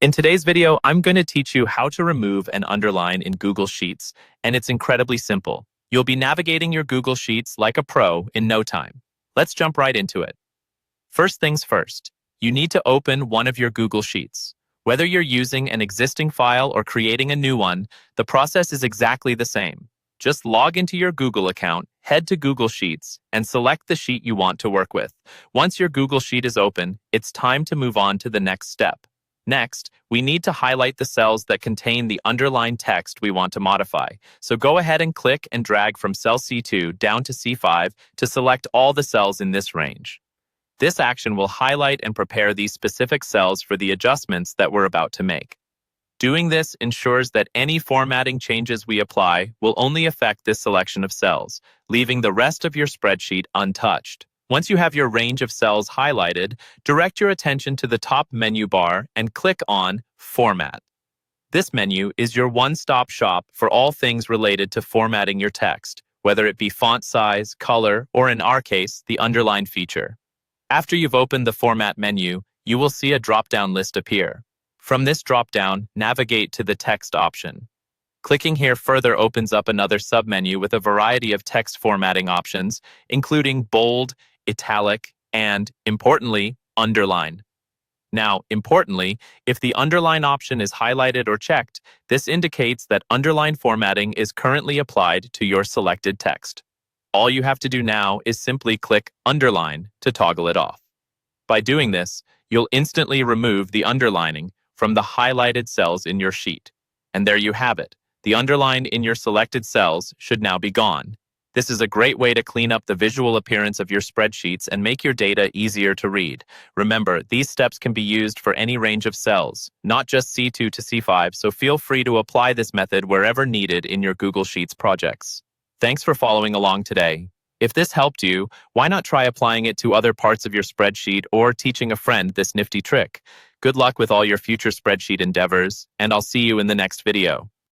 In today's video, I'm going to teach you how to remove an underline in Google Sheets, and it's incredibly simple. You'll be navigating your Google Sheets like a pro in no time. Let's jump right into it. First things first, you need to open one of your Google Sheets. Whether you're using an existing file or creating a new one, the process is exactly the same. Just log into your Google account, head to Google Sheets, and select the sheet you want to work with. Once your Google Sheet is open, it's time to move on to the next step. Next, we need to highlight the cells that contain the underlined text we want to modify. So go ahead and click and drag from cell C2 down to C5 to select all the cells in this range. This action will highlight and prepare these specific cells for the adjustments that we're about to make. Doing this ensures that any formatting changes we apply will only affect this selection of cells, leaving the rest of your spreadsheet untouched. Once you have your range of cells highlighted, direct your attention to the top menu bar and click on Format. This menu is your one-stop shop for all things related to formatting your text, whether it be font size, color, or in our case, the underline feature. After you've opened the Format menu, you will see a drop-down list appear. From this drop-down, navigate to the Text option. Clicking here further opens up another submenu with a variety of text formatting options, including bold, italic, and, importantly, underline. Now, importantly, if the underline option is highlighted or checked, this indicates that underline formatting is currently applied to your selected text. All you have to do now is simply click Underline to toggle it off. By doing this, you'll instantly remove the underlining from the highlighted cells in your sheet. And there you have it. The underline in your selected cells should now be gone. This is a great way to clean up the visual appearance of your spreadsheets and make your data easier to read. Remember, these steps can be used for any range of cells, not just C2 to C5, so feel free to apply this method wherever needed in your Google Sheets projects. Thanks for following along today. If this helped you, why not try applying it to other parts of your spreadsheet or teaching a friend this nifty trick? Good luck with all your future spreadsheet endeavors, and I'll see you in the next video.